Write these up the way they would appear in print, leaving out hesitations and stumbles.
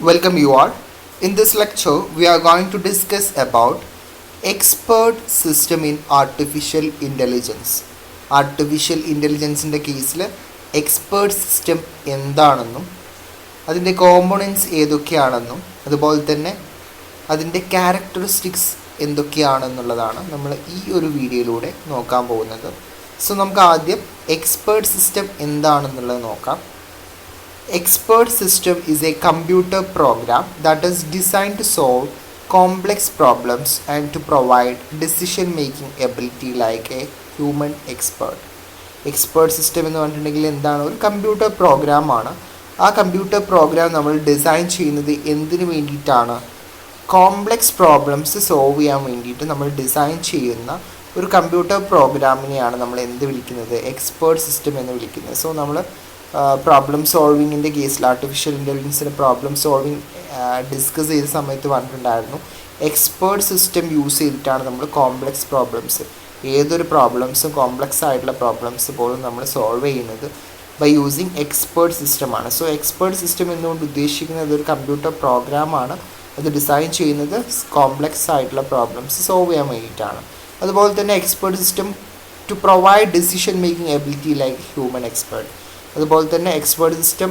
Welcome you all. In this lecture, we are going to discuss about expert system in artificial intelligence. Artificial intelligence in the case, expert system എന്താണെന്നും അതിൻ്റെ components ഏതൊക്കെയാണെന്നും അതുപോലെ തന്നെ അതിൻ്റെ characteristics എന്തൊക്കെയാണെന്നുള്ളതാണ് നമ്മൾ ഈ ഒരു വീഡിയോയിലൂടെ നോക്കാൻ പോകുന്നത്. സോ നമുക്ക് ആദ്യം എക്സ്പേർട്ട് സിസ്റ്റം എന്താണെന്നുള്ളത് നോക്കാം. Expert system is a computer program that is designed to solve complex problems and to provide decision making ability like a human expert. Expert system എന്ന് പറഞ്ഞിട്ടുണ്ടെങ്കിൽ എന്താണ്? ഒരു കമ്പ്യൂട്ടർ പ്രോഗ്രാമാണ്. ആ കമ്പ്യൂട്ടർ പ്രോഗ്രാം നമ്മൾ ഡിസൈൻ ചെയ്യുന്നത് എന്തിനു വേണ്ടിയിട്ടാണ്? കോംപ്ലക്സ് പ്രോബ്ലംസ് സോൾവ് ചെയ്യാൻ വേണ്ടിയിട്ട് നമ്മൾ ഡിസൈൻ ചെയ്യുന്ന ഒരു കമ്പ്യൂട്ടർ പ്രോഗ്രാമിനെയാണ് നമ്മൾ എന്ത് വിളിക്കുന്നത്? എക്സ്പേർട്ട് സിസ്റ്റം എന്ന് വിളിക്കുന്നത്. സോ നമ്മൾ പ്രോബ്ലം സോൾവിങ്ങിൻ്റെ കേസിൽ ആർട്ടിഫിഷ്യൽ ഇൻ്റലിജൻസിൻ്റെ പ്രോബ്ലം സോൾവിങ് ഡിസ്കസ് ചെയ്ത സമയത്ത് പറഞ്ഞിട്ടുണ്ടായിരുന്നു, എക്സ്പേർട്ട് സിസ്റ്റം യൂസ് ചെയ്തിട്ടാണ് നമ്മൾ കോംപ്ലക്സ് പ്രോബ്ലംസ്, ഏതൊരു പ്രോബ്ലംസും കോംപ്ലക്സ് ആയിട്ടുള്ള പ്രോബ്ലംസ് പോലും നമ്മൾ സോൾവ് ചെയ്യുന്നത് ബൈ യൂസിങ് എക്സ്പേർട്ട് സിസ്റ്റമാണ്. സോ എക്സ്പേർട്ട് സിസ്റ്റം എന്നുകൊണ്ട് ഉദ്ദേശിക്കുന്നത് ഒരു കമ്പ്യൂട്ടർ പ്രോഗ്രാമാണ്. അത് ഡിസൈൻ ചെയ്യുന്നത് കോംപ്ലക്സ് ആയിട്ടുള്ള പ്രോബ്ലംസ് സോൾവ് ചെയ്യാൻ വേണ്ടിയിട്ടാണ്. അതുപോലെ തന്നെ expert system to provide decision making ability like human expert. അതുപോലെ തന്നെ എക്സ്പേർട്ട് സിസ്റ്റം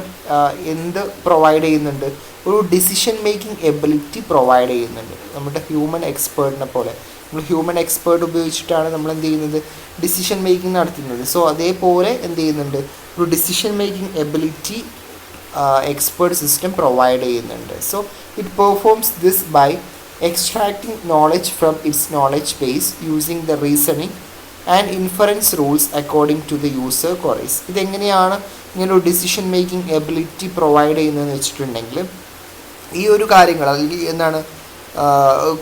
എന്ത് പ്രൊവൈഡ് ചെയ്യുന്നുണ്ട്? ഒരു ഡിസിഷൻ മേക്കിംഗ് എബിലിറ്റി പ്രൊവൈഡ് ചെയ്യുന്നുണ്ട്, നമ്മുടെ ഹ്യൂമൻ എക്സ്പേർട്ടിനെ പോലെ. നമ്മൾ ഹ്യൂമൻ എക്സ്പേർട്ട് ഉപയോഗിച്ചിട്ടാണ് നമ്മൾ എന്ത് ചെയ്യുന്നത്? ഡിസിഷൻ മേക്കിംഗ് നടത്തുന്നത്. സോ അതേപോലെ എന്ത് ചെയ്യുന്നുണ്ട്? ഒരു decision making ability expert system provide ചെയ്യുന്നുണ്ട്. So it performs this by extracting knowledge from its knowledge base using the reasoning and inference rules according to the user queries. ഇതെങ്ങനെയാണ് ഇങ്ങനെ ഒരു decision making ability provide ചെയ്യുന്നതെന്ന് വെച്ചിട്ടുണ്ടെങ്കിൽ, ഈ ഒരു കാര്യങ്ങൾ അല്ലെങ്കിൽ എന്താണ്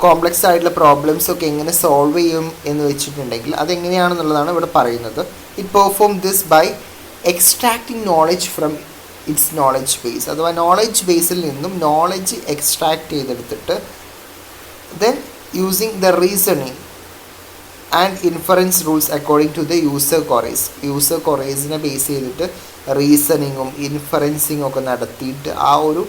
കോംപ്ലക്സ് ആയിട്ടുള്ള പ്രോബ്ലംസ് ഒക്കെ എങ്ങനെ സോൾവ് ചെയ്യും എന്ന് വെച്ചിട്ടുണ്ടെങ്കിൽ അതെങ്ങനെയാണെന്നുള്ളതാണ് ഇവിടെ പറയുന്നത്. It perform this by extracting knowledge from its knowledge base. അഥവാ നോളജ് ബേസിൽ നിന്നും നോളജ് എക്സ്ട്രാക്ട് ചെയ്തെടുത്തിട്ട് then using the reasoning and inference rules according to the user queries. User ക്വറീസിനെ ബേസ് ചെയ്തിട്ട് റീസണിങ്ങും ഇൻഫറൻസിങ്ങും ഒക്കെ നടത്തിയിട്ട് ആ ഒരു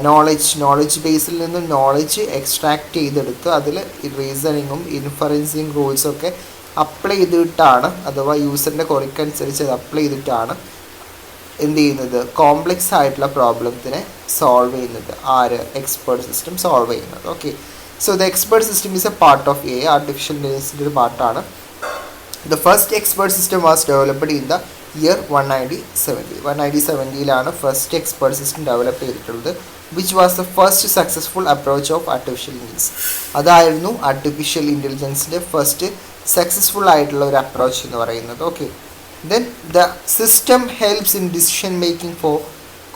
നോളജ് ബേസിൽ നിന്നും നോളജ് എക്സ്ട്രാക്ട് ചെയ്തെടുത്ത് അതിൽ റീസണിങ്ങും ഇൻഫറൻസിങ് റൂൾസൊക്കെ അപ്ലൈ ചെയ്തിട്ടാണ്, അഥവാ യൂസറിൻ്റെ ക്വറിക്കനുസരിച്ച് അത് അപ്ലൈ ചെയ്തിട്ടാണ് എന്ത് ചെയ്യുന്നത്? കോംപ്ലക്സ് ആയിട്ടുള്ള പ്രോബ്ലത്തിനെ സോൾവ് ചെയ്യുന്നത്. ആര്? എക്സ്പേർട്ട് സിസ്റ്റം സോൾവ് ചെയ്യുന്നത്. Okay, so the expert system is a part of a artificial ഇൻ്റലിജൻസിൻ്റെ ഒരു പാർട്ടാണ്. The first expert system was developed in the year 1970. 1970 first expert system develop ചെയ്തിട്ടുള്ളത്. Which was the first successful approach of artificial intelligence. അതായിരുന്നു artificial ഇൻ്റലിജൻസിൻ്റെ first successful ആയിട്ടുള്ള ഒരു approach എന്ന് പറയുന്നത്. Okay, then the system helps in decision making for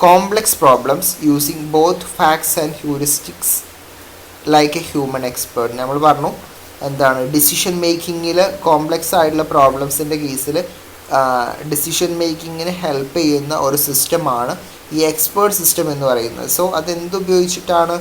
complex problems using both facts and heuristics like A human expert. നമ്മൾ പറഞ്ഞു എന്താണ്, decision മേക്കിങ്ങിൽ complex ആയിട്ടുള്ള പ്രോബ്ലംസിൻ്റെ കേസിൽ ഡിസിഷൻ മേക്കിങ്ങിന് ഹെൽപ്പ് ചെയ്യുന്ന ഒരു സിസ്റ്റമാണ് ഈ എക്സ്പേർട്ട് സിസ്റ്റം എന്ന് പറയുന്നത്. സോ അതെന്തുപയോഗിച്ചിട്ടാണ്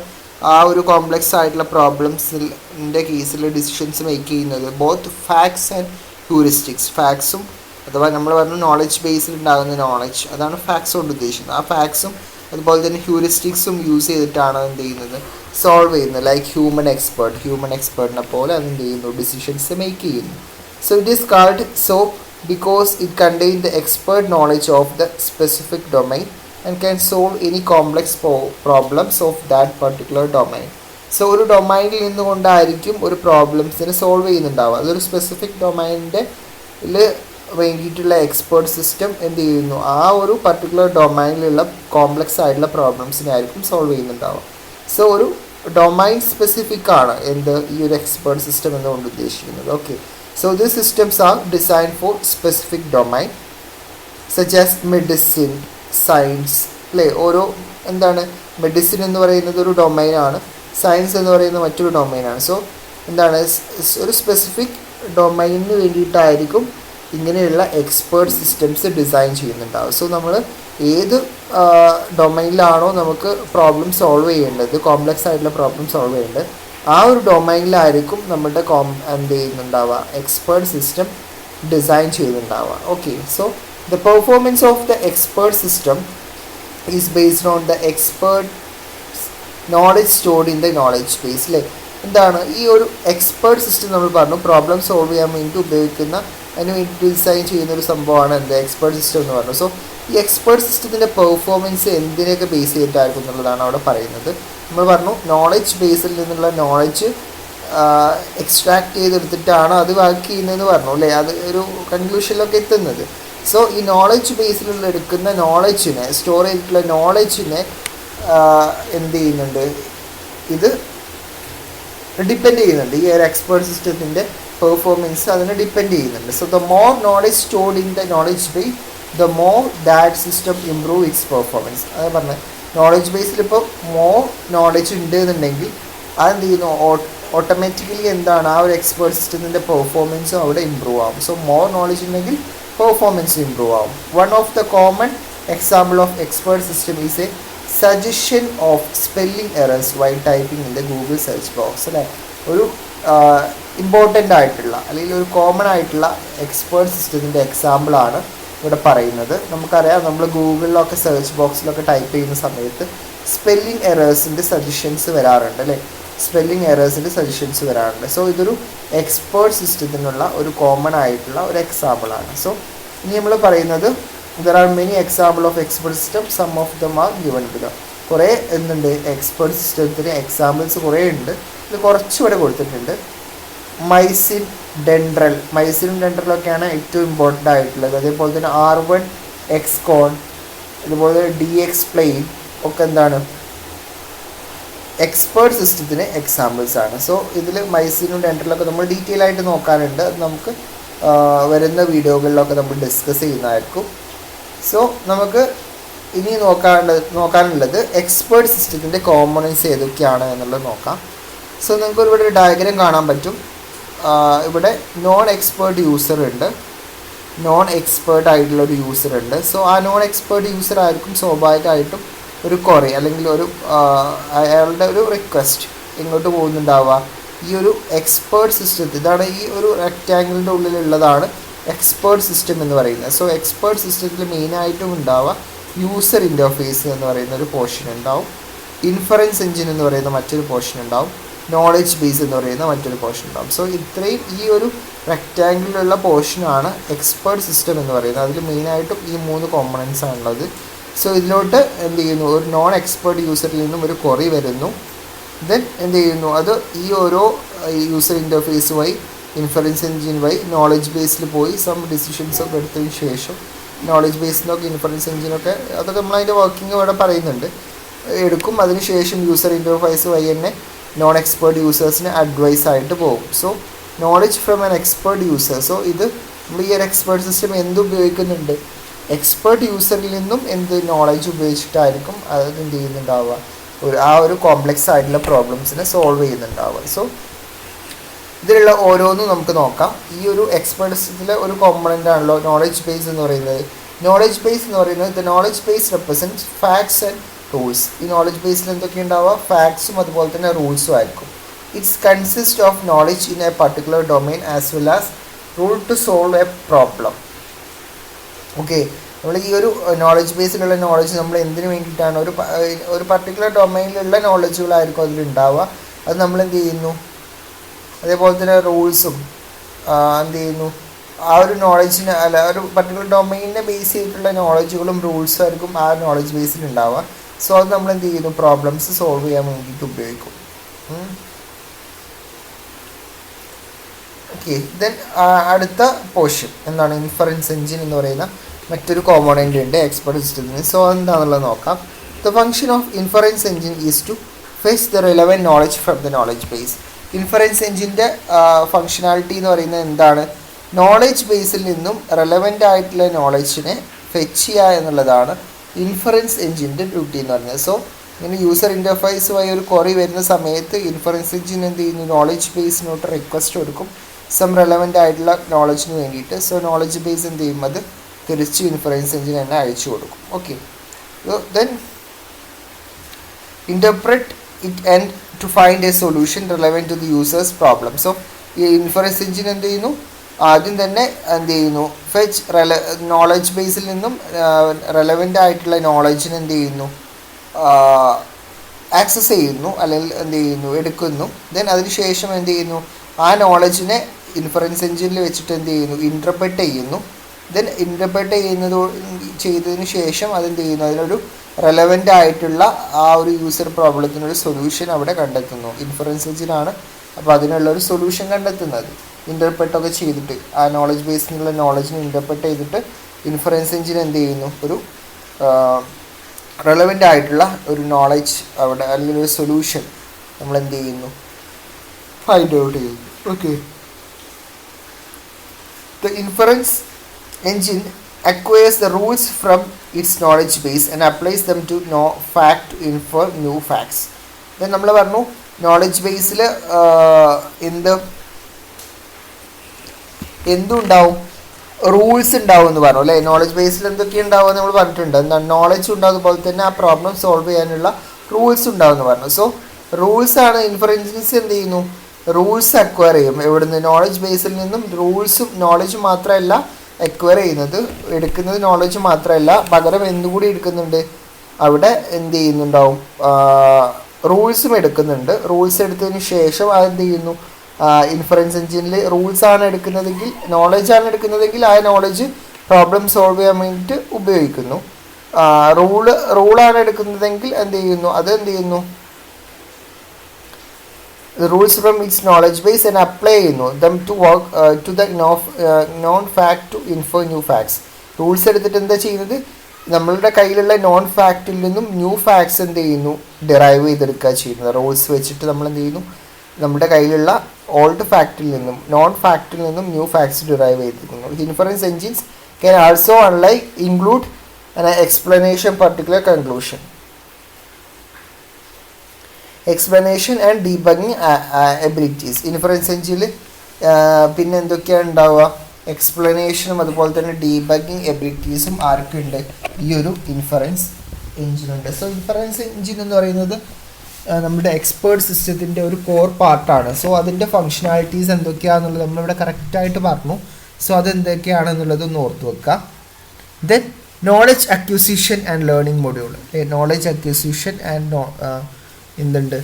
ആ ഒരു കോംപ്ലക്സ് ആയിട്ടുള്ള പ്രോബ്ലംസിൻ്റെ കേസിൽ ഡിസിഷൻസ് മേക്ക് ചെയ്യുന്നത്? Both facts and heuristics. ഫാക്ട്സും അഥവാ നമ്മൾ പറഞ്ഞു നോളജ് ബേസിൽ ഉണ്ടാകുന്ന നോളജ്, അതാണ് ഫാക്ട്സ് കൊണ്ട് ഉദ്ദേശിക്കുന്നത്. ആ ഫാക്ട്സും അതുപോലെ തന്നെ ഹ്യൂറിസ്റ്റിക്സും യൂസ് ചെയ്തിട്ടാണ് എന്ത് ചെയ്യുന്നത്? സോൾവ് ചെയ്യുന്നത്. ലൈക്ക് ഹ്യൂമൻ എക്സ്പേർട്ടിനെ പോലെ അത് എന്ത് ചെയ്യുന്നു? ഡിസിഷൻസ് മേക്ക് ചെയ്യുന്നു. So it is called so because it contains the expert knowledge of the specific domain and can solve any complex problems of that particular domain. So ഒരു ഡൊമൈനിൽ നിന്നുകൊണ്ടായിരിക്കും ഒരു പ്രോബ്ലംസിനെ solve ചെയ്യുന്നുണ്ടാവുക. അതൊരു specific ഡൊമൈനിൻ്റെ വേണ്ടിയിട്ടുള്ള എക്സ്പേർട്ട് സിസ്റ്റം എന്ത് ചെയ്യുന്നു? ആ ഒരു പർട്ടിക്കുലർ ഡൊമൈനിലുള്ള കോംപ്ലക്സ് ആയിട്ടുള്ള പ്രോബ്ലംസിനെ ആയിരിക്കും സോൾവ് ചെയ്യുന്നുണ്ടാവുക. സോ ഒരു ഡൊമൈൻ സ്പെസിഫിക് ആണ് എന്ത് ഈ ഒരു എക്സ്പേർട്ട് സിസ്റ്റം എന്നുകൊണ്ട് ഉദ്ദേശിക്കുന്നത്. Okay, so these systems are designed for specific domain such as medicine, science. അല്ലേ, ഓരോ എന്താണ്, മെഡിസിൻ എന്ന് പറയുന്നത് ഒരു ഡൊമൈനാണ്, സയൻസ് എന്ന് പറയുന്നത് മറ്റൊരു ഡൊമൈനാണ്. സോ എന്താണ്, ഒരു സ്പെസിഫിക് ഡൊമൈനിന് വേണ്ടിയിട്ടായിരിക്കും ഇങ്ങനെയുള്ള എക്സ്പേർട്ട് സിസ്റ്റംസ് ഡിസൈൻ ചെയ്യുന്നുണ്ടാവും. സോ നമ്മൾ ഏത് ഡൊമൈനിലാണോ നമുക്ക് പ്രോബ്ലം സോൾവ് ചെയ്യേണ്ടത്, കോംപ്ലക്സ് ആയിട്ടുള്ള പ്രോബ്ലം സോൾവ് ചെയ്യേണ്ടത്, ആ ഒരു ഡൊമൈനിലായിരിക്കും നമ്മുടെ എന്ത് ചെയ്യുന്നുണ്ടാവുക? എക്സ്പേർട്ട് സിസ്റ്റം ഡിസൈൻ ചെയ്യുന്നുണ്ടാവുക. Okay, so the performance of the expert system is based on the expert knowledge stored in the knowledge base അല്ലേ. എന്താണ് ഈ ഒരു എക്സ്പേർട്ട് സിസ്റ്റം നമ്മൾ പറഞ്ഞു പ്രോബ്ലം സോൾവ് ചെയ്യാൻ വേണ്ടി ഉപയോഗിക്കുന്ന അതിന് വേണ്ടി ഡിസൈൻ ചെയ്യുന്ന ഒരു സംഭവമാണ് എന്ത് എക്സ്പേർട്ട് സിസ്റ്റം എന്ന് പറഞ്ഞു. സോ ഈ എക്സ്പേർട്ട് സിസ്റ്റത്തിൻ്റെ പെർഫോമൻസ് എന്തിനെയൊക്കെ ബേസ് ചെയ്തിട്ടായിരിക്കും എന്നുള്ളതാണ് അവിടെ പറയുന്നത്. നമ്മൾ പറഞ്ഞു നോളജ് ബേസിൽ നിന്നുള്ള നോളജ് എക്സ്ട്രാക്ട് ചെയ്തെടുത്തിട്ടാണ് അത് വർക്ക് ചെയ്യുന്നതെന്ന് പറഞ്ഞു അല്ലേ, അത് ഒരു കൺക്ലൂഷനിലൊക്കെ എത്തുന്നത്. സോ ഈ നോളജ് ബേസിലുള്ള എടുക്കുന്ന നോളജിനെ സ്റ്റോർ ചെയ്തിട്ടുള്ള നോളജിനെ എന്ത് ചെയ്യുന്നുണ്ട്, ഇത് ഡിപ്പെൻഡ് ചെയ്യുന്നുണ്ട്. ഈ ഒരു എക്സ്പേർട്ട് സിസ്റ്റത്തിൻ്റെ പെർഫോമൻസ് അതിനെ ഡിപ്പെൻഡ് ചെയ്യുന്നുണ്ട്. So the more knowledge stored in the knowledge base the more that system improve it's performance. അത് പറഞ്ഞത് നോളജ് ബേസിൽ ഇപ്പോൾ മോർ നോളജ് ഉണ്ട് എന്നുണ്ടെങ്കിൽ അതെന്ത് ചെയ്യുന്നു, ഓട്ടോമാറ്റിക്കലി എന്താണ് ആ ഒരു എക്സ്പേർട്ട് സിസ്റ്റത്തിൻ്റെ പെർഫോമൻസും അവിടെ ഇമ്പ്രൂവ് ആകും. സോ മോർ നോളജ് ഉണ്ടെങ്കിൽ പെർഫോമൻസ് ഇമ്പ്രൂവ് ആകും. One of the common example of expert system is A suggestion of spelling errors while typing in the Google search box അല്ലേ. ഒരു ഇമ്പോർട്ടൻ്റ് ആയിട്ടുള്ള അല്ലെങ്കിൽ ഒരു കോമൺ ആയിട്ടുള്ള എക്സ്പേർട്ട് സിസ്റ്റത്തിൻ്റെ എക്സാമ്പിളാണ് ഇവിടെ പറയുന്നത്. നമുക്കറിയാം നമ്മൾ ഗൂഗിളിലൊക്കെ സെർച്ച് ബോക്സിലൊക്കെ ടൈപ്പ് ചെയ്യുന്ന സമയത്ത് സ്പെല്ലിംഗ് എറേഴ്സിൻ്റെ സജഷൻസ് വരാറുണ്ട് അല്ലേ, സ്പെല്ലിംഗ് എറേഴ്സിൻ്റെ സജഷൻസ് വരാറുണ്ട്. സോ ഇതൊരു എക്സ്പേർട്ട് സിസ്റ്റത്തിനുള്ള ഒരു കോമൺ ആയിട്ടുള്ള ഒരു എക്സാമ്പിളാണ്. സോ ഇനി നമ്മൾ പറയുന്നത് there are many examples of expert system, some of them are given below. കുറേ എന്തുണ്ട് എക്സ്പേർട്ട് സിസ്റ്റത്തിന് എക്സാമ്പിൾസ് കുറേ ഉണ്ട്, ഇത് കുറച്ചുകൂടെ കൊടുത്തിട്ടുണ്ട്. മൈസിൻ ഡെൻഡ്രലൊക്കെയാണ് ഏറ്റവും ഇമ്പോർട്ടൻ്റ് ആയിട്ടുള്ളത്. അതേപോലെ തന്നെ R1 എക്സ്കോൺ, അതുപോലെ DXplain ഒക്കെ എന്താണ് എക്സ്പേർട്ട് സിസ്റ്റത്തിന് എക്സാമ്പിൾസ് ആണ്. സോ ഇതിൽ മൈസിനും ഡെൻഡ്രലൊക്കെ നമ്മൾ ഡീറ്റെയിൽ ആയിട്ട് നോക്കാനുണ്ട്, അത് നമുക്ക് വരുന്ന വീഡിയോകളിലൊക്കെ നമ്മൾ ഡിസ്കസ് ചെയ്യുന്നതായിരിക്കും. സോ നമുക്ക് ഇനി നോക്കാനുള്ളത് എക്സ്പേർട്ട് സിസ്റ്റത്തിൻ്റെ കോമ്പണൻസ് ഏതൊക്കെയാണ് എന്നുള്ളത് നോക്കാം. സോ നിങ്ങൾക്ക് ഇവിടെ ഒരു ഡയഗ്രാം കാണാൻ പറ്റും. ഇവിടെ നോൺ എക്സ്പേർട്ട് യൂസർ ഉണ്ട്, നോൺ എക്സ്പേർട്ട് ആയിട്ടുള്ള ഒരു യൂസർ ഉണ്ട്. സോ ആ നോൺ എക്സ്പേർട്ട് യൂസർ ആയിരിക്കും സ്വാഭാവികമായിട്ടും ഒരു ക്വറി അല്ലെങ്കിൽ ഒരു അയാളുടെ ഒരു റിക്വസ്റ്റ് എങ്ങോട്ട് പോകുന്നുണ്ടാവുക, ഈ ഒരു എക്സ്പേർട്ട് സിസ്റ്റത്തിൽ. ഇതാണ് ഈ ഒരു റെക്റ്റാങ്കിളിൻ്റെ ഉള്ളിലുള്ളതാണ് എക്സ്പേർട്ട് സിസ്റ്റം എന്ന് പറയുന്നത്. സോ എക്സ്പേർട്ട് സിസ്റ്റത്തിൽ മെയിനായിട്ടും ഉണ്ടാവുക യൂസർ ഇൻ്റർഫേസ് എന്ന് പറയുന്ന ഒരു പോർഷൻ ഉണ്ടാവും, ഇൻഫറൻസ് എഞ്ചിൻ എന്ന് പറയുന്ന മറ്റൊരു പോർഷൻ ഉണ്ടാവും, നോളജ് ബേസ് എന്ന് പറയുന്ന മറ്റൊരു പോർഷൻ ഉണ്ടാവും. സോ ഇത്രയും ഈ ഒരു റെക്റ്റാങ്കിളിലുള്ള പോർഷനാണ് എക്സ്പേർട്ട് സിസ്റ്റം എന്ന് പറയുന്നത്. അതിൽ മെയിനായിട്ടും ഈ 3 കോമ്പണൻസ് ആണുള്ളത്. സോ ഇതിലോട്ട് എന്ത് ചെയ്യുന്നു, ഒരു നോൺ എക്സ്പേർട്ട് യൂസറിൽ നിന്നും ഒരു ക്വറി വരുന്നു. ദെൻ എന്ത് ചെയ്യുന്നു, അത് ഈ ഓരോ യൂസർ ഇൻ്റർഫേസ് വഴി ഇൻഫറൻസ് എഞ്ചിൻ വഴി നോളജ് ബേസിൽ പോയി സം ഡിസിഷൻസ് ഒക്കെ എടുത്തതിന് ശേഷം നോളജ് ബേസിൽ നിന്നൊക്കെ ഇൻഫറൻസ് എഞ്ചിനൊക്കെ അതൊക്കെ നമ്മളതിൻ്റെ വർക്കിംഗ് ഇവിടെ പറയുന്നുണ്ട് എടുക്കും. അതിനുശേഷം യൂസർ ഇൻ്റർഫേസ് വഴി തന്നെ നോൺ എക്സ്പേർട്ട് യൂസേഴ്സിന് അഡ്വൈസ് ആയിട്ട് പോകും. So knowledge from an expert user. So ഇത് നമ്മൾ ഈ ഒരു എക്സ്പേർട്ട് സിസ്റ്റം എന്ത് ഉപയോഗിക്കുന്നുണ്ട്, എക്സ്പേർട്ട് യൂസറിൽ നിന്നും എന്ത് നോളജ് ഉപയോഗിച്ചിട്ടായിരിക്കും അത് എന്ത് ചെയ്യുന്നുണ്ടാവുക, ആ ഒരു കോംപ്ലക്സ് ആയിട്ടുള്ള പ്രോബ്ലംസിനെ സോൾവ് ചെയ്യുന്നുണ്ടാവുക. സോ ഇതിലുള്ള ഓരോന്നും നമുക്ക് നോക്കാം. ഈ ഒരു എക്സ്പേർട്ട് സിസ്റ്റത്തിലെ ഒരു കോമ്പണൻ്റ് ആണല്ലോ നോളജ് ബേസ് എന്ന് പറയുന്നത്. നോളജ് ബേസ് എന്ന് പറയുന്നത് the knowledge base represents facts and rules. ഈ നോളജ് ബേസിൽ എന്തൊക്കെ ഉണ്ടാവുക, ഫാക്ട്സും അതുപോലെ തന്നെ റൂൾസും ആയിരിക്കും. It's consist of knowledge in A particular domain as well as rule two solve A problem. Okay, നമ്മൾ ഈ ഒരു നോളജ് ബേസിലുള്ള നോളജ് നമ്മൾ എന്തിനു വേണ്ടിയിട്ടാണ്, ഒരു പർട്ടിക്കുലർ ഡൊമൈനിലുള്ള നോളജുകളായിരിക്കും അതിലുണ്ടാവുക. അത് നമ്മൾ എന്ത് ചെയ്യുന്നു, അതേപോലെ തന്നെ റൂൾസും എന്ത് ചെയ്യുന്നു, ആ ഒരു നോളജിന് അല്ല ഒരു പർട്ടിക്കുലർ ഡൊമൈനിനെ ബേസ് ചെയ്തിട്ടുള്ള നോളജുകളും റൂൾസും ആയിരിക്കും ആ നോളജ് ബേസിൽ ഉണ്ടാവുക. സോ അത് നമ്മൾ എന്ത് ചെയ്യുന്നു, പ്രോബ്ലംസ് സോൾവ് ചെയ്യാൻ വേണ്ടിയിട്ട് ഉപയോഗിക്കും. ഓക്കെ, ദെൻ അടുത്ത പോർഷൻ എന്താണ്, ഇൻഫറൻസ് എഞ്ചിൻ എന്ന് പറയുന്ന മറ്റൊരു കോമ്പോണൻ്റ് ഉണ്ട് എക്സ്പേർട്ട് സിസ്റ്റത്തിന്. സോ എന്താണെന്നുള്ളത് നോക്കാം. The function of inference engine is to fetch the relevant knowledge from the knowledge base. Inference എഞ്ചിൻ്റെ ഫങ്ഷനാലിറ്റി എന്ന് പറയുന്നത് എന്താണ്, നോളജ് ബേസിൽ നിന്നും റെലവൻ്റ് ആയിട്ടുള്ള നോളജിനെ ഫെച്ച് ചെയ്യുക എന്നുള്ളതാണ് ഇൻഫറൻസ് എഞ്ചിൻ്റെ ഡ്യൂട്ടി എന്ന് പറയുന്നത്. സോ ഇങ്ങനെ യൂസർ ഇൻ്റർഫേസ് വഴി ഒരു ക്വറി വരുന്ന സമയത്ത് ഇൻഫറൻസ് എഞ്ചിൻ എന്ത് ചെയ്യുന്നു, നോളജ് ബേസിനോട്ട് റിക്വസ്റ്റ് കൊടുക്കും സം റെലവൻ്റ് ആയിട്ടുള്ള നോളജിന് വേണ്ടിയിട്ട്. സോ നോളജ് ബേസ് എന്ത് ചെയ്യും, അത് തിരിച്ച് ഇൻഫറൻസ് എഞ്ചിൻ തന്നെ അയച്ചു കൊടുക്കും. Okay, then interpret it and to find a solution relevant to the user's problem. So ഈ ഇൻഫറൻസ് എഞ്ചിൻ എന്ത് ചെയ്യുന്നു, ആദ്യം തന്നെ എന്ത് ചെയ്യുന്നു, ഫെച്ച് നോളജ് ബേസിൽ നിന്നും റെലവൻ്റ് ആയിട്ടുള്ള നോളജിന് എന്ത് ചെയ്യുന്നു, ആക്സസ് ചെയ്യുന്നു, അല്ലെങ്കിൽ എന്ത് ചെയ്യുന്നു, എടുക്കുന്നു. ദെൻ അതിനുശേഷം എന്ത് ചെയ്യുന്നു, ആ നോളജിനെ ഇൻഫറൻസ് എഞ്ചിനിൽ വെച്ചിട്ട് എന്ത് ചെയ്യുന്നു, ഇൻ്റർപ്രറ്റ് ചെയ്യുന്നു. ദെൻ ഇൻ്റർപ്രറ്റ് ചെയ്തതിന് ശേഷം അതെന്ത് ചെയ്യുന്നു, അതിനൊരു റെലവൻ്റ് ആയിട്ടുള്ള ആ ഒരു യൂസർ പ്രോബ്ലത്തിനൊരു സൊല്യൂഷൻ അവിടെ കണ്ടെത്തുന്നു. ഇൻഫറൻസ് എഞ്ചിനാണ് അപ്പോൾ അതിനുള്ളൊരു സൊല്യൂഷൻ കണ്ടെത്തുന്നത്. ഇൻ്റർപ്രറ്റൊക്കെ ചെയ്തിട്ട് ആ നോളജ് ബേസിലുള്ള നോളജിനെ ഇൻ്റർപ്രറ്റ് ചെയ്തിട്ട് ഇൻഫറൻസ് എഞ്ചിൻ എന്ത് ചെയ്യുന്നു, ഒരു റെലവൻ്റ് ആയിട്ടുള്ള ഒരു നോളജ് അവിടെ അല്ലെങ്കിൽ ഒരു സൊല്യൂഷൻ നമ്മൾ എന്ത് ചെയ്യുന്നു, ഫൈൻഡ് ഔട്ട് ചെയ്യുന്നു. Okay. The inference engine acquires the rules from its knowledge base and applies them to fact to infer new facts. Then നമ്മൾ പറഞ്ഞു നോളജ് ബേസിൽ എന്തുണ്ടാവും, റൂൾസ് ഉണ്ടാവും എന്ന് പറഞ്ഞു അല്ലേ. നോളജ് ബേസിൽ എന്തൊക്കെ ഉണ്ടാവും നമ്മൾ പറഞ്ഞിട്ടുണ്ട്. എന്താണ്, നോളജ് ഉണ്ടാവും, അതുപോലെ തന്നെ ആ പ്രോബ്ലം സോൾവ് ചെയ്യാനുള്ള റൂൾസ് ഉണ്ടാവും എന്ന് പറഞ്ഞു. സോ റൂൾസ് ആണ് ഇൻഫറൻസ് എന്ത് ചെയ്യുന്നു, റൂൾസ് അക്വയർ ചെയ്യും. എവിടുന്ന്, നോളജ് ബേസിൽ നിന്നും റൂൾസും നോളജ് മാത്രമല്ല അക്വയർ ചെയ്യുന്നത്, എടുക്കുന്നത് നോളജ് മാത്രമല്ല, പകരം എന്തുകൂടി എടുക്കുന്നുണ്ട്, അവിടെ എന്ത് ചെയ്യുന്നുണ്ടാവും, റൂൾസും എടുക്കുന്നുണ്ട്. റൂൾസ് എടുത്തതിന് ശേഷം അതെന്ത് ചെയ്യുന്നു, ഇൻഫറൻസ് എഞ്ചിനിൽ റൂൾസ് ആണ് എടുക്കുന്നതെങ്കിൽ, നോളജാണ് എടുക്കുന്നതെങ്കിൽ ആ നോളജ് പ്രോബ്ലം സോൾവ് ചെയ്യാൻ വേണ്ടിയിട്ട് ഉപയോഗിക്കുന്നു. റൂളാണ് എടുക്കുന്നതെങ്കിൽ എന്ത് ചെയ്യുന്നു, അത് എന്ത് ചെയ്യുന്നു, the rules from its knowledge base and apply them to work to the known fact to infer new facts. Rules എടുത്തിട്ട് എന്താ ചെയ്യുന്നത്, നമ്മളുടെ കയ്യിലുള്ള നോൺ ഫാക്റ്റിൽ നിന്നും ന്യൂ ഫാക്ട്സ് എന്ത് ചെയ്യുന്നു, ഡിറൈവ് ചെയ്തെടുക്കുക ചെയ്യുന്നത്. റൂൾസ് വെച്ചിട്ട് നമ്മൾ എന്ത് ചെയ്യുന്നു, നമ്മുടെ കയ്യിലുള്ള ഓൾഡ് ഫാക്റ്റിൽ നിന്നും നോൺ ഫാക്റ്റിൽ നിന്നും ന്യൂ ഫാക്ട്സ് ഡിറൈവ് ചെയ്തെടുക്കുന്നു. Inference engines can also include an explanation, particular conclusion, explanation and debugging abilities. Inference എഞ്ചിനിൽ പിന്നെ എന്തൊക്കെയാണ് ഉണ്ടാവുക, എക്സ്പ്ലനേഷനും അതുപോലെ തന്നെ ഡീബഗിങ് എബിലിറ്റീസും ആർക്കുണ്ട്, ഈ ഒരു ഇൻഫറൻസ് എഞ്ചിനുണ്ട്. സോ ഇൻഫറൻസ് എഞ്ചിൻ എന്ന് പറയുന്നത് നമ്മുടെ എക്സ്പേർട്ട് സിസ്റ്റത്തിൻ്റെ ഒരു കോർ പാർട്ടാണ്. സോ അതിൻ്റെ ഫങ്ഷനാലിറ്റീസ് എന്തൊക്കെയാണെന്നുള്ളത് നമ്മളിവിടെ കറക്റ്റായിട്ട് പറഞ്ഞു. സോ അതെന്തൊക്കെയാണെന്നുള്ളത് ഒന്ന് ഓർത്ത് വെക്കുക. Then knowledge acquisition and learning module. Knowledge acquisition and എന്തുണ്ട്,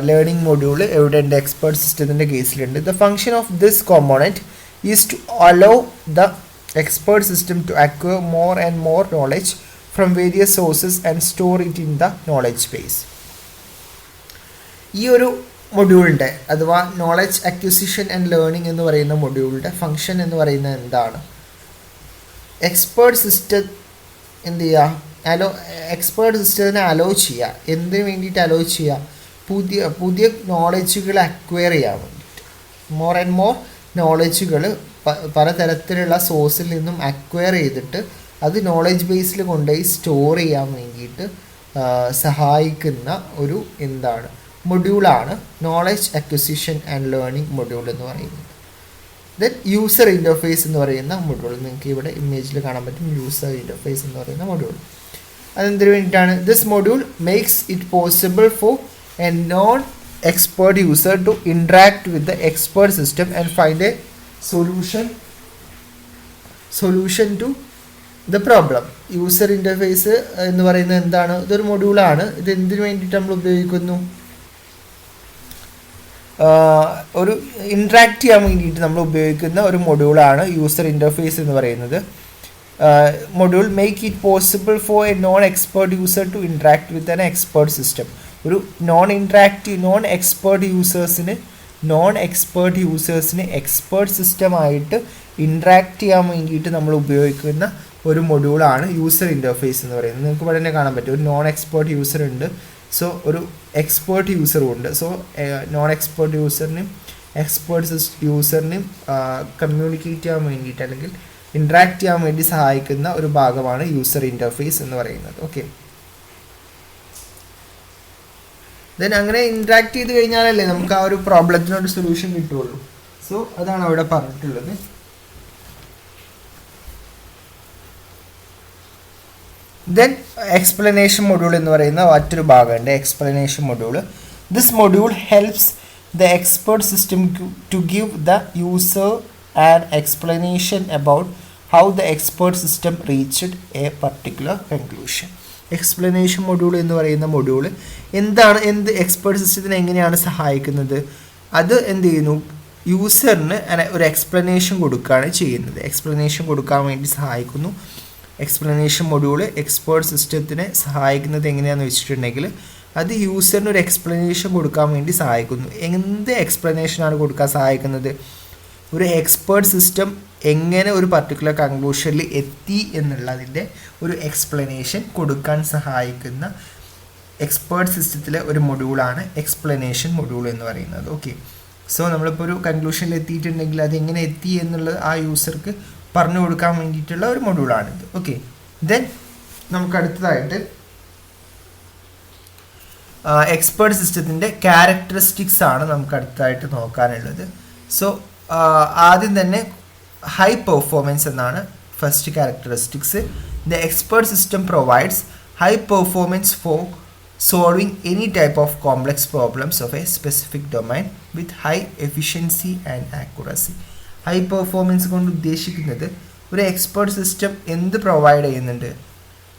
ലേണിംഗ് മൊഡ്യൂൾ എവിടെ ഉണ്ട്, എക്സ്പേർട്ട് സിസ്റ്റത്തിൻ്റെ കേസിലുണ്ട്. The function of this component is to allow the expert system to acquire more and more knowledge from various sources and store it in the knowledge base. ഈ ഒരു മൊഡ്യൂളിൻ്റെ അഥവാ knowledge acquisition and learning എന്ന് പറയുന്ന മൊഡ്യൂളിൻ്റെ function എന്ന് പറയുന്നത് എന്താണ്, expert system എന്ത് ചെയ്യുക, എക്സ്പേർട്ട് സിസ്റ്റത്തിനെ അലോ ചെയ്യുക. എന്തിനു വേണ്ടിയിട്ട് അലോ ചെയ്യുക, പുതിയ നോളജുകൾ അക്വയർ ചെയ്യാൻ വേണ്ടിയിട്ട്. മോർ ആൻഡ് മോർ നോളജുകൾ പലതരത്തിലുള്ള സോഴ്സിൽ നിന്നും അക്വയർ ചെയ്തിട്ട് അത് നോളജ് ബേസിൽ കൊണ്ടുപോയി സ്റ്റോർ ചെയ്യാൻ വേണ്ടിയിട്ട് സഹായിക്കുന്ന ഒരു എന്താണ് മൊഡ്യൂളാണ് knowledge acquisition and learning module എന്ന് പറയുന്നത്. ദെൻ യൂസർ ഇൻ്റർഫേസ് എന്ന് പറയുന്ന മൊഡ്യൂൾ, നിങ്ങൾക്ക് ഇവിടെ ഇമേജിൽ കാണാൻ പറ്റും യൂസർ ഇൻ്റർഫേസ് എന്ന് പറയുന്ന മൊഡ്യൂൾ. അതെന്തിനു വേണ്ടിയിട്ടാണ്, this module makes it possible for a non expert user to interact with the expert system and find a solution to the problem. User interface എന്ന് പറയുന്നത് എന്താണ്, ഇതൊരു മൊഡ്യൂളാണ്. ഇത് എന്തിനു വേണ്ടിയിട്ട് നമ്മൾ ഉപയോഗിക്കുന്നു, ഒരു ഇൻട്രാക്ട് ചെയ്യാൻ വേണ്ടിയിട്ട് നമ്മൾ ഉപയോഗിക്കുന്ന ഒരു മൊഡ്യൂളാണ് യൂസർ ഇൻ്റർഫേസ് എന്ന് പറയുന്നത്. Module make it possible for a non expert user to interact with an expert system. ഒരു നോൺ എക്സ്പേർട്ട് യൂസേഴ്സിന് എക്സ്പേർട്ട് സിസ്റ്റമായിട്ട് ഇൻട്രാക്ട് ചെയ്യാൻ വേണ്ടിയിട്ട് നമ്മൾ ഉപയോഗിക്കുന്ന ഒരു മൊഡ്യൂളാണ് യൂസർ ഇൻ്റർഫേസ് എന്ന് പറയുന്നത്. നിങ്ങൾക്ക് ഇവിടെ തന്നെ കാണാൻ പറ്റും, ഒരു നോൺ എക്സ്പേർട്ട് യൂസർ ഉണ്ട്, സോ ഒരു എക്സ്പേർട്ട് യൂസറും ഉണ്ട്. സോ നോൺ എക്സ്പേർട്ട് യൂസറിനെയും കമ്മ്യൂണിക്കേറ്റ് ചെയ്യാൻ വേണ്ടിയിട്ട് അല്ലെങ്കിൽ ഇൻട്രാക്ട് ചെയ്യാൻ വേണ്ടി സഹായിക്കുന്ന ഒരു ഭാഗമാണ് യൂസർ ഇൻ്റർഫേസ് എന്ന് പറയുന്നത്. ഓക്കെ, ദെൻ അങ്ങനെ ഇൻട്രാക്ട് ചെയ്ത് കഴിഞ്ഞാലല്ലേ നമുക്ക് ആ ഒരു പ്രോബ്ലത്തിനൊരു സൊല്യൂഷൻ കിട്ടുള്ളൂ. സോ അതാണ് അവിടെ പറഞ്ഞിട്ടുള്ളത്. ദെൻ എക്സ്പ്ലനേഷൻ മൊഡ്യൂൾ എന്ന് പറയുന്ന മറ്റൊരു ഭാഗമുണ്ട്, explanation module. This module helps the expert system to give the user an explanation about how the expert system reached a particular conclusion. Explanation module എന്ന് പറയുന്ന മൊഡ്യൂൾ എന്ത് എക്സ്പേർട്ട് സിസ്റ്റത്തിനെ എങ്ങനെയാണ് സഹായിക്കുന്നത്? അത് എന്ത് ചെയ്യുന്നു, യൂസറിന് ഒരു എക്സ്പ്ലനേഷൻ കൊടുക്കുകയാണ് ചെയ്യുന്നത്. എക്സ്പ്ലനേഷൻ കൊടുക്കാൻ വേണ്ടി സഹായിക്കുന്നു. എക്സ്പ്ലനേഷൻ മൊഡ്യൂൾ എക്സ്പേർട്ട് സിസ്റ്റത്തിനെ സഹായിക്കുന്നത് എങ്ങനെയാണെന്ന് വെച്ചിട്ടുണ്ടെങ്കിൽ അത് യൂസറിന് ഒരു എക്സ്പ്ലനേഷൻ കൊടുക്കാൻ വേണ്ടി സഹായിക്കുന്നു. എന്ത് എക്സ്പ്ലനേഷനാണ് കൊടുക്കാൻ സഹായിക്കുന്നത്? ഒരു എക്സ്പേർട്ട് സിസ്റ്റം എങ്ങനെ ഒരു പർട്ടിക്കുലർ കൺക്ലൂഷനിൽ എത്തി എന്നുള്ളതിൻ്റെ ഒരു എക്സ്പ്ലനേഷൻ കൊടുക്കാൻ സഹായിക്കുന്ന എക്സ്പേർട്ട് സിസ്റ്റത്തിലെ ഒരു മൊഡ്യൂളാണ് എക്സ്പ്ലനേഷൻ മൊഡ്യൂൾ എന്ന് പറയുന്നത്. ഓക്കെ, സോ നമ്മളിപ്പോൾ ഒരു കൺക്ലൂഷനിൽ എത്തിയിട്ടുണ്ടെങ്കിൽ അത് എങ്ങനെ എത്തി എന്നുള്ളത് ആ യൂസർക്ക് പറഞ്ഞു കൊടുക്കാൻ വേണ്ടിയിട്ടുള്ള ഒരു മൊഡ്യൂളാണിത്. ഓക്കെ, ദെൻ നമുക്ക് അടുത്തതായിട്ട് എക്സ്പേർട്ട് സിസ്റ്റത്തിൻ്റെ ക്യാരക്ടറിസ്റ്റിക്സ് ആണ് നമുക്ക് അടുത്തതായിട്ട് നോക്കാനുള്ളത്. സോ ആദ്യം തന്നെ ഹൈ പെർഫോമൻസ് എന്നാണ് first characteristics. The expert system provides high performance four solving any type of complex problems of A specific domain with high efficiency and accuracy. High performance കൊണ്ട് ഉദ്ദേശിക്കുന്നത് ഒരു എക്സ്പേർട്ട് സിസ്റ്റം എന്ത് provide ചെയ്യുന്നുണ്ട്?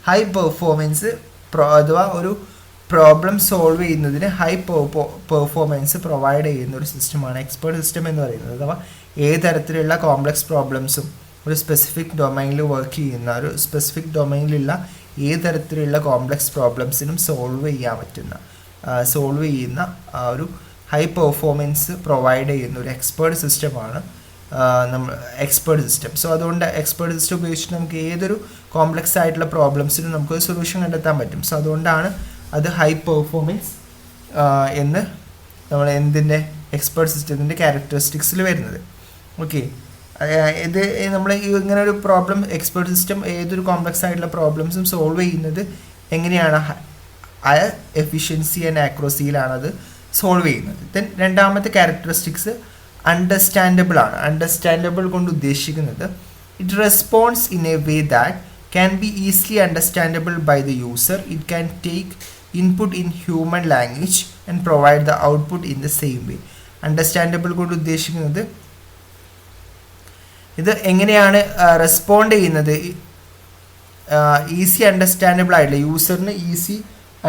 High performance അഥവാ ഒരു problem solve ചെയ്യുന്നതിന് high performance provide ചെയ്യുന്ന ഒരു സിസ്റ്റമാണ് എക്സ്പേർട്ട് സിസ്റ്റം എന്ന് പറയുന്നത്. അഥവാ ഏത് തരത്തിലുള്ള കോംപ്ലക്സ് പ്രോബ്ലംസും ഒരു സ്പെസിഫിക് ഡൊമൈനിൽ വർക്ക് ചെയ്യുന്ന ഒരു സ്പെസിഫിക് ഡൊമൈനിലുള്ള ഏത് തരത്തിലുള്ള കോംപ്ലക്സ് പ്രോബ്ലംസിനും സോൾവ് ചെയ്യുന്ന ഒരു ഹൈ പെർഫോമൻസ് പ്രൊവൈഡ് ചെയ്യുന്ന ഒരു എക്സ്പേർട്ട് സിസ്റ്റമാണ് നമ്മൾ എക്സ്പേർട്ട് സിസ്റ്റം. സോ അതുകൊണ്ട് എക്സ്പേർട്ട് സിസ്റ്റം ഉപയോഗിച്ചിട്ട് നമുക്ക് ഏതൊരു കോംപ്ലക്സ് ആയിട്ടുള്ള പ്രോബ്ലംസിനും നമുക്ക് സൊല്യൂഷൻ കണ്ടെത്താൻ പറ്റും. സോ അതുകൊണ്ടാണ് അത് ഹൈ പെർഫോമൻസ് എന്ന് നമ്മൾ എന്തിൻ്റെ എക്സ്പേർട്ട് സിസ്റ്റത്തിൻ്റെ ക്യാരക്ടറിസ്റ്റിക്സിൽ വരുന്നത്. ഓക്കെ, ഇത് നമ്മൾ ഇങ്ങനെ ഒരു പ്രോബ്ലം എക്സ്പേർട്ട് സിസ്റ്റം ഏതൊരു കോംപ്ലക്സ് ആയിട്ടുള്ള പ്രോബ്ലംസും സോൾവ് ചെയ്യുന്നത് എങ്ങനെയാണ്? ഹൈ എഫിഷ്യൻസി ആൻഡ് ആക്യുറസിയിലാണ് അത് സോൾവ് ചെയ്യുന്നത്. ദെൻ രണ്ടാമത്തെ ക്യാരക്ടറിസ്റ്റിക്സ് അണ്ടർസ്റ്റാൻഡബിൾ ആണ്. അണ്ടർസ്റ്റാൻഡബിൾ കൊണ്ട് ഉദ്ദേശിക്കുന്നത് it response in a way that can be easily understandable by the user. It can take input in human language and provide the output in the same way. Understandable കൊണ്ട് ഉദ്ദേശിക്കുന്നത് ഇത് എങ്ങനെയാണ് respond ചെയ്യുന്നത്? Easy understandable ആയിട്ടുള്ള യൂസറിന് easy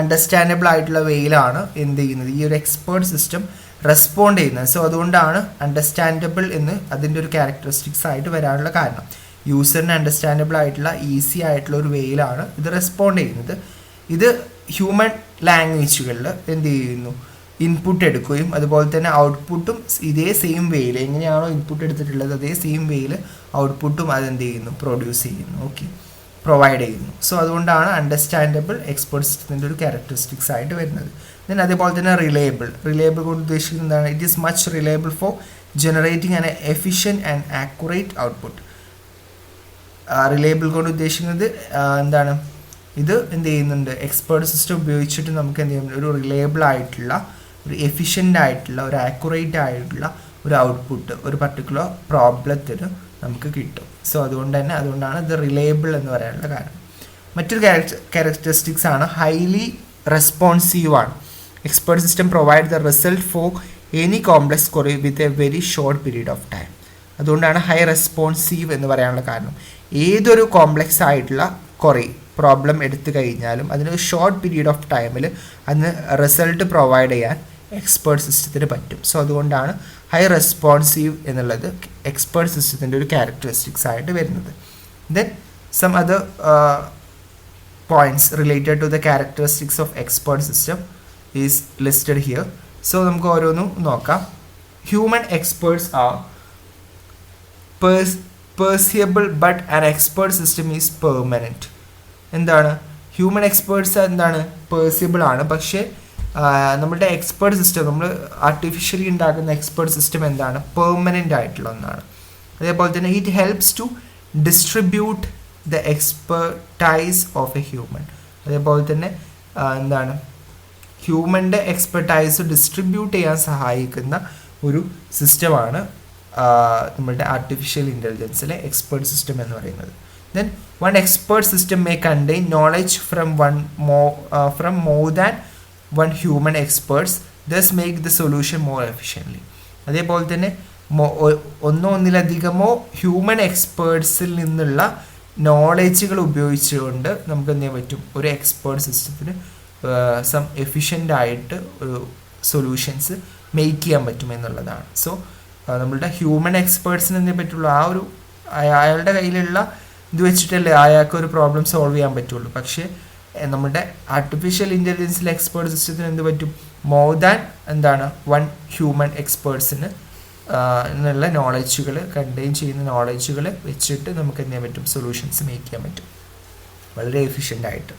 understandable ആയിട്ടുള്ള വേയിലാണ് എന്ത് ചെയ്യുന്നത് ഈ ഒരു എക്സ്പേർട്ട് സിസ്റ്റം റെസ്പോണ്ട് ചെയ്യുന്നത്. സോ അതുകൊണ്ടാണ് അണ്ടർസ്റ്റാൻഡബിൾ എന്ന് അതിൻ്റെ ഒരു ക്യാരക്ടറിസ്റ്റിക്സ് ആയിട്ട് വരാനുള്ള കാരണം. യൂസറിന് അണ്ടർസ്റ്റാൻഡബിൾ ആയിട്ടുള്ള ഈസി ആയിട്ടുള്ള ഒരു വേയിലാണ് ഇത് റെസ്പോണ്ട് ചെയ്യുന്നത്. ഇത് ഹ്യൂമൻ ലാംഗ്വേജുകളിൽ എന്ത് ചെയ്യുന്നു, ഇൻപുട്ട് എടുക്കുകയും അതുപോലെ തന്നെ ഔട്ട്പുട്ടും ഇതേ സെയിം വേയിൽ എങ്ങനെയാണോ ഇൻപുട്ട് എടുത്തിട്ടുള്ളത് അതേ സെയിം വേയിൽ ഔട്ട്പുട്ടും അതെന്ത് ചെയ്യുന്നു, പ്രൊഡ്യൂസ് ചെയ്യുന്നു. ഓക്കെ, പ്രൊവൈഡ് ചെയ്യുന്നു. സോ അതുകൊണ്ടാണ് അണ്ടർസ്റ്റാൻഡബിൾ എക്സ്പേർട്ട് സിസ്റ്റത്തിൻ്റെ ഒരു ക്യാരക്ടറിസ്റ്റിക്സ് ആയിട്ട് വരുന്നത്. ദെൻ അതേപോലെ തന്നെ റിലയബിൾ കൊണ്ട് ഉദ്ദേശിക്കുന്നത് എന്താണ്? It is much reliable four generating an efficient and accurate output. Reliable കൊണ്ട് ഉദ്ദേശിക്കുന്നത് എന്താണ്? ഇത് എന്ത് ചെയ്യുന്നുണ്ട്, എക്സ്പേർട്ട് സിസ്റ്റം ഉപയോഗിച്ചിട്ട് നമുക്ക് എന്ത് ചെയ്യുന്നുണ്ട്, ഒരു റിലയബിൾ ആയിട്ടുള്ള, ഒരു എഫിഷ്യൻ്റ് ആയിട്ടുള്ള, ഒരു ആക്യുറേറ്റ് ആയിട്ടുള്ള ഒരു ഔട്ട്പുട്ട് ഒരു പർട്ടിക്കുലർ പ്രോബ്ലത്തിന് നമുക്ക് കിട്ടും. സോ അതുകൊണ്ടാണ് ഇത് റിലയബിൾ എന്ന് പറയാനുള്ള കാരണം. മറ്റൊരു ക്യാരക്ടറിസ്റ്റിക്സ് ആണ് ഹൈലി റെസ്പോൺസീവ് ആണ്. Expert system provide the result for any complex query with a very short period of time. അതുകൊണ്ടാണ് ഹൈ റെസ്പോൺസീവ് എന്ന് പറയാനുള്ള കാരണം. ഏതൊരു കോംപ്ലക്സ് ആയിട്ടുള്ള ക്വറി പ്രോബ്ലം എടുത്തു കഴിഞ്ഞാലും അതിന് ഷോർട്ട് പീരീഡ് ഓഫ് ടൈമിൽ അതിന് റിസൾട്ട് പ്രൊവൈഡ് ചെയ്യാൻ എക്സ്പേർട്ട് സിസ്റ്റത്തിന് പറ്റും. സോ അതുകൊണ്ടാണ് ഹൈ റെസ്പോൺസീവ് എന്നുള്ളത് എക്സ്പേർട്ട് സിസ്റ്റത്തിൻ്റെ ഒരു ക്യാരക്ടറിസ്റ്റിക്സ് ആയിട്ട് വരുന്നത്. Then some other points related to the characteristics of expert system is listed here. So നമുക്ക് ഓരോന്നും നോക്കാം. Human experts are perceivable but an expert system is permanent. എന്താണ് ഹ്യൂമൻ എക്സ്പേർട്സ് എന്താണ്, പെർസിബിൾ ആണ്. പക്ഷേ നമ്മുടെ എക്സ്പേർട്ട് സിസ്റ്റം, നമ്മൾ ആർട്ടിഫിഷ്യലി ഉണ്ടാക്കുന്ന എക്സ്പേർട്ട് സിസ്റ്റം എന്താണ്, പെർമനൻ്റ് ആയിട്ടുള്ള ഒന്നാണ്. അതേപോലെ തന്നെ it helps to distribute the expertise of a human. അതേപോലെ തന്നെ എന്താണ്, ഹ്യൂമൻ്റെ എക്സ്പെർട്ടൈസ് ഡിസ്ട്രിബ്യൂട്ട് ചെയ്യാൻ സഹായിക്കുന്ന ഒരു സിസ്റ്റമാണ് നമ്മളുടെ ആർട്ടിഫിഷ്യൽ ഇൻ്റലിജൻസിലെ എക്സ്പേർട്ട് സിസ്റ്റം എന്ന് പറയുന്നത്. Then one expert system may contain knowledge from more than one human experts thus make the solution more efficiently. അതേപോലെ തന്നെ ഒന്നിലധികമോ ഹ്യൂമൻ എക്സ്പേർട്സിൽ നിന്നുള്ള നോളേജുകൾ ഉപയോഗിച്ചുകൊണ്ട് നമുക്ക് എന്ത് ചെയ്യാൻ പറ്റും, ഒരു എക്സ്പേർട്ട് സിസ്റ്റത്തിന് സം എഫിഷ്യൻ്റ് ആയിട്ട് ഒരു സൊല്യൂഷൻസ് മേക്ക് ചെയ്യാൻ പറ്റും എന്നുള്ളതാണ്. സോ നമ്മളുടെ ഹ്യൂമൻ എക്സ്പേർട്സിന് എന്തേ പറ്റുള്ളൂ, ആ ഒരു അയാളുടെ കയ്യിലുള്ള ഇത് വെച്ചിട്ടല്ലേ അയാൾക്ക് ഒരു പ്രോബ്ലം സോൾവ് ചെയ്യാൻ പറ്റുള്ളൂ. പക്ഷേ നമ്മുടെ ആർട്ടിഫിഷ്യൽ ഇൻ്റലിജൻസിലെ എക്സ്പേർട്ട് സിസ്റ്റത്തിന് എന്ത് പറ്റും, മോർ ദാൻ എന്താണ് വൺ ഹ്യൂമൻ എക്സ്പേർട്സിന് എന്നുള്ള നോളജുകൾ കണ്ടെയ്ൻ ചെയ്യുന്ന നോളജുകൾ വെച്ചിട്ട് നമുക്ക് എന്ത് ചെയ്യാൻ പറ്റും, സൊല്യൂഷൻസ് മേക്ക് ചെയ്യാൻ പറ്റും വളരെ എഫിഷ്യൻ്റ് ആയിട്ട്.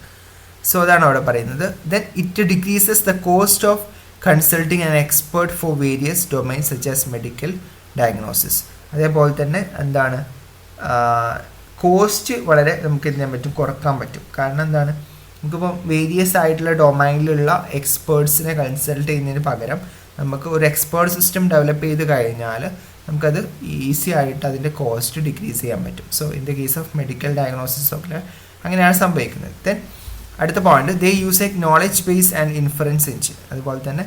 സോ അതാണ് അവിടെ പറയുന്നത്. Then it decreases the cost of consulting an expert for various domains such as medical diagnosis. അതേപോലെ തന്നെ എന്താണ് കോസ്റ്റ് വളരെ നമുക്ക് എന്ത് ചെയ്യാൻ പറ്റും, കുറക്കാൻ പറ്റും. കാരണം എന്താണ്, നമുക്കിപ്പം വേരിയസ് ആയിട്ടുള്ള ഡൊമൈനിലുള്ള എക്സ്പേർട്സിനെ കൺസൾട്ട് ചെയ്യുന്നതിന് പകരം നമുക്ക് ഒരു എക്സ്പേർട്ട് സിസ്റ്റം ഡെവലപ്പ് ചെയ്ത് കഴിഞ്ഞാൽ നമുക്കത് ഈസി ആയിട്ട് അതിൻ്റെ കോസ്റ്റ് ഡിക്രീസ് ചെയ്യാൻ പറ്റും. So in the case of medical diagnosis ഒക്കെ അങ്ങനെയാണ് സംഭവിക്കുന്നത്. ദെൻ അടുത്ത point, they use A knowledge base and inference engine. അതുപോലെ തന്നെ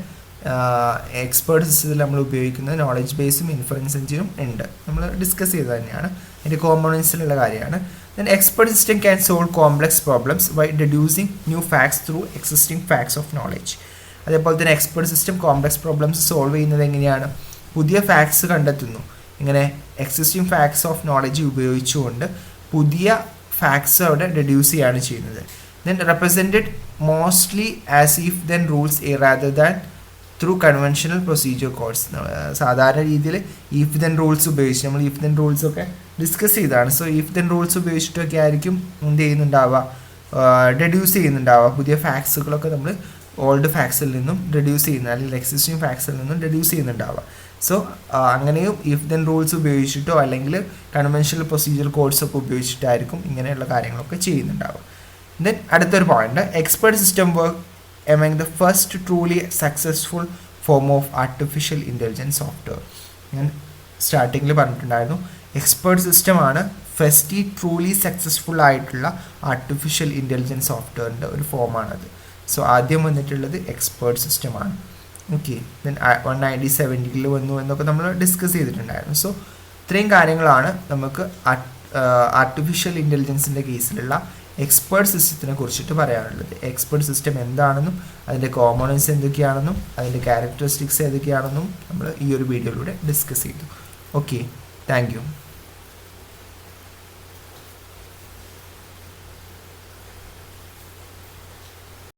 എക്സ്പേർട്ട് സിസ്റ്റത്തിൽ നമ്മൾ ഉപയോഗിക്കുന്ന നോളജ് ബേസും ഇൻഫറൻസ് എഞ്ചിനും ഉണ്ട്, നമ്മൾ ഡിസ്കസ് ചെയ്തത് തന്നെയാണ്, അതിൻ്റെ കോമ്പോണൻസിലുള്ള കാര്യമാണ്. Then expert system can solve complex problems by deducing new facts through existing facts of knowledge. അതേപോലെ തന്നെ expert system complex problems solve ചെയ്യുന്നത് എങ്ങനെയാണ്, പുതിയ ഫാക്ട്സ് കണ്ടെത്തുന്നു, ഇങ്ങനെ എക്സിസ്റ്റിംഗ് ഫാക്ട്സ് ഓഫ് നോളജ് ഉപയോഗിച്ചുകൊണ്ട് പുതിയ ഫാക്ട്സ് അവിടെ ഡെഡ്യൂസ് ചെയ്യാണ് ചെയ്യുന്നത്. Then represented mostly as if then rules a rather than through conventional procedure codes. സാധാരണ രീതിയിൽ ഇഫ് ദെൻ റൂൾസ് ഉപയോഗിച്ച് നമ്മൾ ഇഫ് ദെൻ റൂൾസ് ഒക്കെ ഡിസ്കസ് ചെയ്തതാണ്. സോ ഇഫ് ദെൻ റൂൾസ് ഉപയോഗിച്ചിട്ടൊക്കെ ആയിരിക്കും എന്ത് ചെയ്യുന്നുണ്ടാവുക, ഡെഡ്യൂസ് ചെയ്യുന്നുണ്ടാവുക, പുതിയ ഫാക്ട്സുകളൊക്കെ നമ്മൾ ഓൾഡ് ഫാക്ട്സിൽ നിന്നും ഡെഡ്യൂസ് ചെയ്യുന്ന, അല്ലെങ്കിൽ എക്സിസ്റ്റിംഗ് ഫാക്ട്സിൽ നിന്നും ഡെഡ്യൂസ് ചെയ്യുന്നുണ്ടാവുക. സോ അങ്ങനെയും ഇഫ് ദെൻ റൂൾസ് ഉപയോഗിച്ചിട്ടോ അല്ലെങ്കിൽ കൺവെൻഷണൽ പ്രൊസീജിയർ കോഡ്സ് ഒക്കെ ഉപയോഗിച്ചിട്ടായിരിക്കും ഇങ്ങനെയുള്ള കാര്യങ്ങളൊക്കെ ചെയ്യുന്നുണ്ടാവുക. ദെൻ അടുത്തൊരു point, expert system work among the first truly successful form of artificial intelligence software. ഞാൻ സ്റ്റാർട്ടിങ്ങിൽ പറഞ്ഞിട്ടുണ്ടായിരുന്നു, എക്സ്പേർട്ട് സിസ്റ്റമാണ് ഫസ്റ്റ് ട്രൂലി സക്സസ്ഫുൾ ആയിട്ടുള്ള ആർട്ടിഫിഷ്യൽ ഇൻ്റലിജൻസ് സോഫ്റ്റ്വെയറിൻ്റെ ഒരു ഫോമാണത്. സോ ആദ്യം വന്നിട്ടുള്ളത് എക്സ്പേർട്ട് സിസ്റ്റമാണ്. ഓക്കെ, ദെൻ 1970 വന്നു എന്നൊക്കെ നമ്മൾ ഡിസ്കസ് ചെയ്തിട്ടുണ്ടായിരുന്നു. സോ ഇത്രയും കാര്യങ്ങളാണ് നമുക്ക് ആർട്ടിഫിഷ്യൽ ഇൻ്റലിജൻസിൻ്റെ കേസിലുള്ള എക്സ്പേർട്ട് സിസ്റ്റത്തിനെ കുറിച്ചിട്ട് പറയാനുള്ളത്. എക്സ്പേർട്ട് സിസ്റ്റം എന്താണെന്നും അതിൻ്റെ കോമ്പോണൻസ് എന്തൊക്കെയാണെന്നും അതിൻ്റെ ക്യാരക്ടറിസ്റ്റിക്സ് ഏതൊക്കെയാണെന്നും നമ്മൾ ഈ ഒരു വീഡിയോയിലൂടെ ഡിസ്കസ് ചെയ്തു. Okay, thank you.